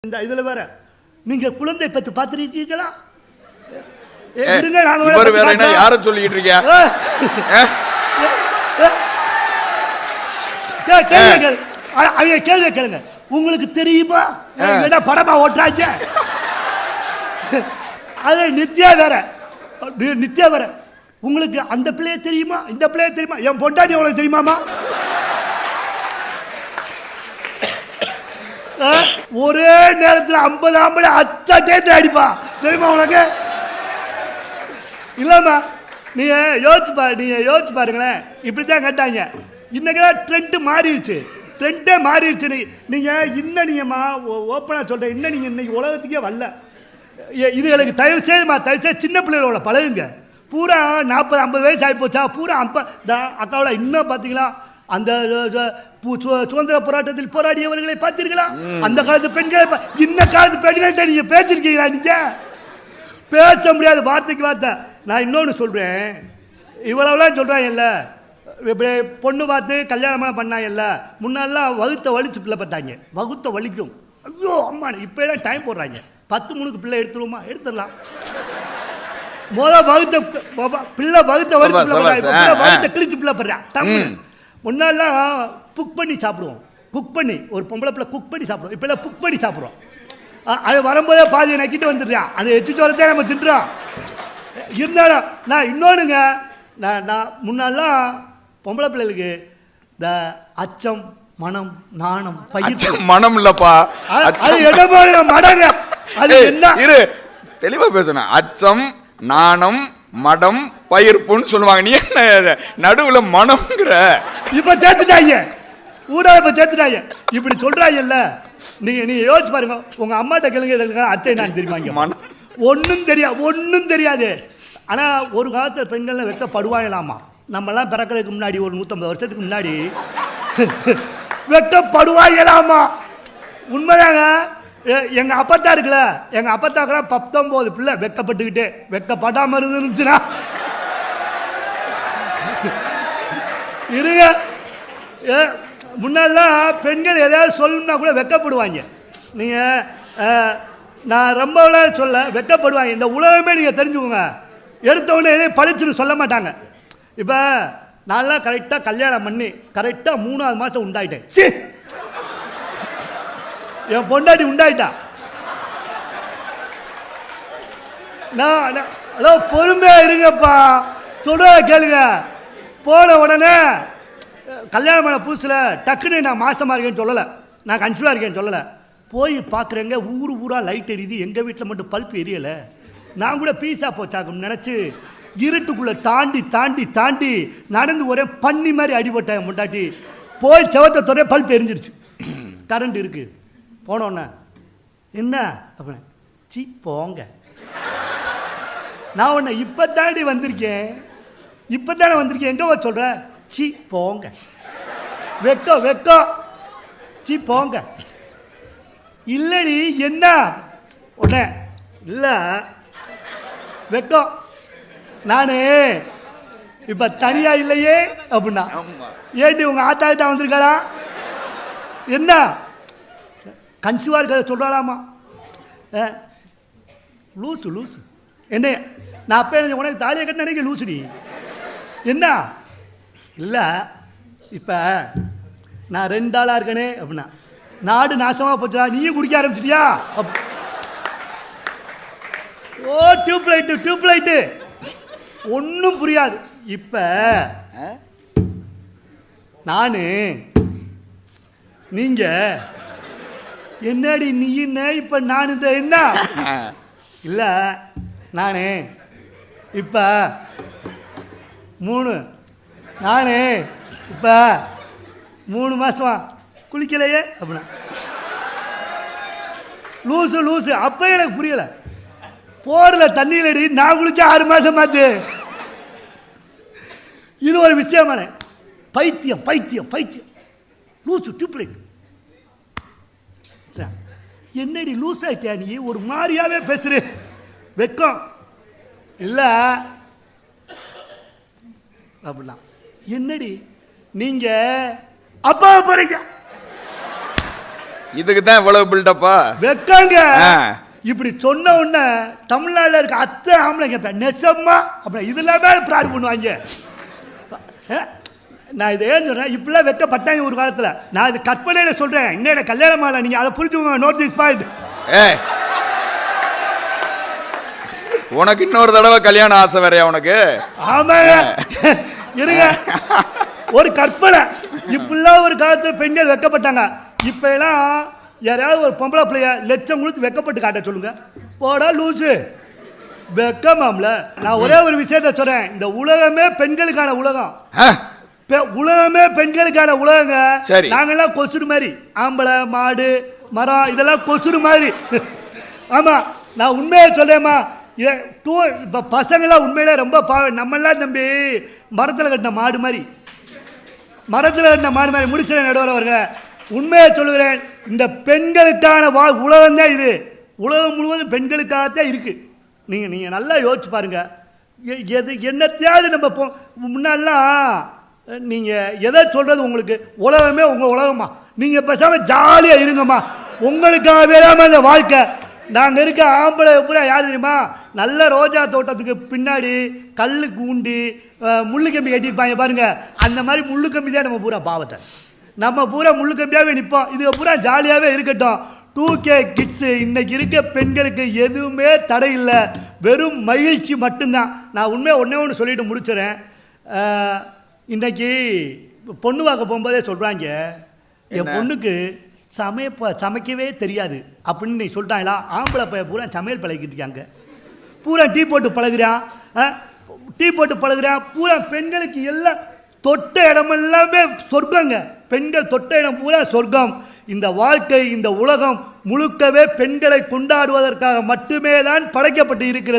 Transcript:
இந்த இதுல வேற நீங்க குழந்தை பத்தி பார்த்திருக்கீங்களா? யார சொல்லிட்டு இருக்கியா? கேள்வி கேளுங்க. உங்களுக்கு தெரியுமா? படமா ஓட்டுறாங்க. அது நித்யா வேற, நித்யா வேற. உங்களுக்கு அந்த பிள்ளைய தெரியுமா? இந்த பிள்ளைய தெரியுமா? என் பொண்டாட்டி உங்களுக்கு தெரியுமாமா? ஒரே நேரத்தில் 50 ஆம்பளை அத்தே அடிப்பா, தெரியுமா உனக்கு? இல்லம்மா, நீங்க யோசிச்சு பாருங்களேன். இப்படித்தான் கேட்டாங்க. இன்னைக்கு ட்ரெண்ட் மாறிடுச்சு, ட்ரெண்டே மாறிடுச்சு. நீங்க இன்னமா ஓப்பனா சொல்றேன், இன்னும் நீங்க இன்னைக்கு உலகத்துக்கே வரல. இதுகளுக்கு தயவு செய்து சின்ன பிள்ளைகளோட பழகுங்க. பூரா 40-50 வயசு ஆகி போச்சா, பூரா அக்காவோட இன்னும் பார்த்தீங்களா அந்த சுதந்திர போராட்டத்தில் போராடியவர்களை பார்த்தீர்களா? அந்த காலத்து பெண்களை, இந்த காலத்து பெண்கள்கிட்ட நீங்க பேசிருக்கீங்களா? நீங்க பேச முடியாது, வார்த்தைக்கு வார்த்தை. நான் இன்னொன்று சொல்றேன், இவ்வளவுலாம் சொல்றாங்கல்ல, இப்படி பொண்ணு பார்த்து கல்யாணம் பண்ணாங்கல்ல, முன்னாலாம் வகுத்த வலிச்சு பிள்ளை பார்த்தாங்க, வகுத்த வலிக்கும். ஐயோ அம்மா, இப்ப எல்லாம் டைம் போடுறாங்க. 10-3 பிள்ளை எடுத்துருவோமா? எடுத்துடலாம். பிள்ளை வகுத்த வகுத்த கிழிச்சு பிள்ளை படுறேன். முன்னாலாம் குக் பண்ணி சாப்பிடுவோம், குக் பண்ணி ஒரு பொம்பளை பிள்ளை குக் பண்ணி சாப்பிடுவோம். இப்போ எல்லாம் குக் பண்ணி சாப்பிடுவோம். அது வரும்போதே பாதியை நக்கிட்டு வந்துடுறான். அதை எத்திட்டு வரதே நம்ம திட்டுறோம். இருந்தாலும் நான் இன்னொன்றுங்க, நான் முன்னாலாம் பொம்பளை பிள்ளைகளுக்கு இந்த அச்சம், மனம், நாணம், பயிர், மனம் இல்லப்பா, மடங்க. அது என்ன தெளிவா பேசணும். அச்சம், நாணம், மடம், பயிர்ப்புன்னு சொல்லுவாங்க. நீ என்ன நடுவுல மனம்ங்கிற? இப்ப சேர்த்துட்டாங்க, ஊடக இப்ப சேர்த்துட்டாங்க. இப்படி சொல்றாங்கல்ல, நீங்க யோசிச்சு பாருங்க. உங்க அம்மாட்ட கேளுங்க, அத்தை நான் தெரியுமாங்க? ஒன்னும் தெரியாது. ஆனா ஒரு காலத்துல பெண்கள் வெட்டப்படுவாங்களாமா. நம்மலாம் பிறக்கிறதுக்கு முன்னாடி ஒரு 150 வருஷத்துக்கு முன்னாடி வெட்டப்படுவாங்களாமா. உண்மைதாங்க. எங்க அப்பத்தா இருக்குல்ல, எங்க அப்பத்தாக்கெல்லாம் 19 பிள்ளை வெக்கப்பட்டுக்கிட்டே, வெக்கப்படாம இருந்துச்சுன்னா இருங்க. முன்னெல்லாம் பெண்கள் எதாவது சொல்லணும்னா கூட வெக்கப்படுவாங்க. நீங்க நான் ரொம்ப சொல்ல வெக்கப்படுவாங்க. இந்த உலகமே நீங்க தெரிஞ்சுக்கோங்க. எடுத்தவொடனே எதையும் பழிச்சுன்னு சொல்ல மாட்டாங்க. இப்ப நான்லாம் கரெக்டா கல்யாணம் பண்ணி கரெக்டா 3ஆவது மாசம் உண்டாயிட்டேன். என் பொண்டாட்டி உண்டாயிட்டா. நான் பொறுமையா இருங்கப்பா, சொல்ற கேளுங்க. போன உடனே கல்யாணம் பண்ண புதுசுல டக்குன்னு நான் மாசமா இருக்கேன்னு சொல்லலை, நான் கன்சீவா இருக்கேன்னு சொல்லலை. போய் பார்க்குறேங்க, ஊரா லைட் எரியுது. எங்கள் வீட்டில் மட்டும் பல்ப் எரியலை. நான் கூட பீஸா போச்சாக்கும் நினச்சி இருட்டுக்குள்ளே தாண்டி தாண்டி தாண்டி நடந்து ஒரே பண்ணி மாதிரி அடிபட்டேன். முண்டாட்டி போய் செவத்தை துறைய பல்ப் எரிஞ்சிருச்சு. கரண்ட் இருக்கு. போனோன்னே என்ன அப்படின்னு, சி போங்க. நான் உன்னை இப்போ தாண்டி வந்திருக்கேன், இப்போ தானே வந்திருக்கேன், எங்கே சொல்கிற? சி போங்க. வெக்கம் சி போங்க. இல்லடி என்ன உடனே இல்லை வெக்கம். நான் இப்போ தனியாக இல்லையே அப்படின்னா, ஏண்டி உங்கள் ஆத்தாக்கு தான் வந்திருக்காரா? என்ன கன்சீவாக இருக்கிறத சொல்கிறாலாமா? லூசு என்ன? நான் அப்போ உனக்கு தாலியை கட்ட நினைக்க லூசுடி. என்ன இல்லை, இப்போ நான் 2 ஆளாக இருக்கனே அப்படின்னா, நாடு நாசமாக போச்சுடா, நீயும் குடிக்க ஆரம்பிச்சிட்டியா? ஓ டியூப்லைட்டு ஒன்றும் புரியாது. இப்போ நான் நீங்க என்னடி நீ என்ன இப்ப நான் என்ன இல்ல, நானு இப்ப 3 மாசமா குளிக்கலையே அப்படின்னா, லூசு. அப்ப எனக்கு புரியல. போர்ல தண்ணியில் நான் குளிச்சா 6 மாசம் ஆச்சு. இது ஒரு விஷயமான பைத்தியம் லூசு டியூப்லைட். என்னடி லூஸ் ஆயிட்டியா நீ? ஒரு மாதிரியாவே பேசுற. வெக்கம் இல்ல அப்படின்னா, என்னடி நீங்க அப்பா போறீங்க இதுக்கு தான் இவ்வளவு பில்டப்பா? வெக்கங்க. இப்படி சொன்ன உடனே தமிழ்நாடுல இருக்க அத்தை ஆம்பளைங்க நெசமா அப்புறம் இதெல்லாம் மேல ப்ராட் பண்ணுவாங்க. நான் இதை ஏன் சொல்றேன், இப்படிலாம் வெக்கப்பட்டாங்க ஒரு காலத்துல. நான் இது கற்பனையில சொல்றேன், இன்னும் கல்யாணம் ஆகல. நீங்க அதை புரிஞ்சுக்கோங்க. Note this point. உனக்கு இன்னொரு தடவை கல்யாணம் ஆசை வேறையா உனக்கு? ஆமாங்க. இருங்க, ஒரு கற்பனை. இப்படிலாம் ஒரு காலத்துல பெண்கள் வெக்கப்பட்டாங்க. இப்ப எல்லாம் யாராவது ஒரு பொம்பளை பிள்ளைய லட்சம் கொடுத்து வெக்கப்பட்டு காட்ட சொல்லுங்க, போடா லூசு. வெக்கமாம்ல. நான் ஒரே ஒரு விஷயத்த சொல்றேன், இந்த உலகமே பெண்களுக்கான உலகம். உலகமே பெண்களுக்கான உலகங்க. நாங்கெல்லாம் கொசுறு மாதிரி, ஆம்பளை மாடு மரம் இதெல்லாம் கொசுறு மாதிரி. ஆமா, நான் உண்மையை சொல்றேம்மா. இப்போ பசங்களாம் உண்மையிலே ரொம்ப நம்மெல்லாம் தம்பி மரத்தில் கட்டின மாடு மாதிரி, மரத்தில் கட்டின மாடு மாதிரி. முடிச்சிட நடுவர் அவர்கள், உண்மையை சொல்லுகிறேன், இந்த பெண்களுக்கான உலகம் தான் இது. உலகம் முழுவதும் பெண்களுக்காகத்தான் இருக்கு. நீங்கள் நல்லா யோசிச்சு பாருங்க. எது என்னத்தையாவது நம்ம முன்னாடிலாம் நீங்கள் எதை சொல்கிறது, உங்களுக்கு உலகமே உங்கள் உலகமா. நீங்கள் பேசாமல் ஜாலியாக இருங்கம்மா, உங்களுக்காகவே தான் இந்த வாழ்க்கை. நாங்கள் இருக்க ஆம்பளை பூரா யார் தெரியுமா, நல்ல ரோஜா தோட்டத்துக்கு பின்னாடி கல்லுக்கு ஊண்டி முள்ளு கம்பி கட்டியிருப்பாங்க பாருங்க. அந்த மாதிரி முள்ளு கம்பி தான் நம்ம பூரா பாவத்தை. நம்ம பூரா முள்ளு கம்பியாகவே நிற்போம். இது பூரா ஜாலியாகவே இருக்கட்டும். 2K கிட்ஸு இன்னைக்கு இருக்க பெண்களுக்கு எதுவுமே தடை இல்லை, வெறும் மகிழ்ச்சி மட்டும்தான். நான் உண்மையாக ஒன்று சொல்லிட்டு முடிச்சுறேன். இன்னைக்கு பொண்ணு பார்க்க போகும்போதே சொல்கிறாங்க, என் பொண்ணுக்கு சமைக்கவே தெரியாது அப்படின்னு நீ சொல்லிட்டாங்களா. ஆம்பளை பைய பூரா சமையல் பழகிட்டு இருக்காங்க, பூரா டீ போட்டு பழகுறான், டீ போட்டு பழகுறான். பூரா பெண்களுக்கு எல்லாம் தொட்ட இடமெல்லாமே சொர்க்கங்க. பெண்கள் தொட்ட இடம் பூரா சொர்க்கம். இந்த வாழ்க்கை, இந்த உலகம் முழுக்கவே பெண்களை கொண்டாடுவதற்காக மட்டுமே தான் படைக்கப்பட்டு இருக்கிறது.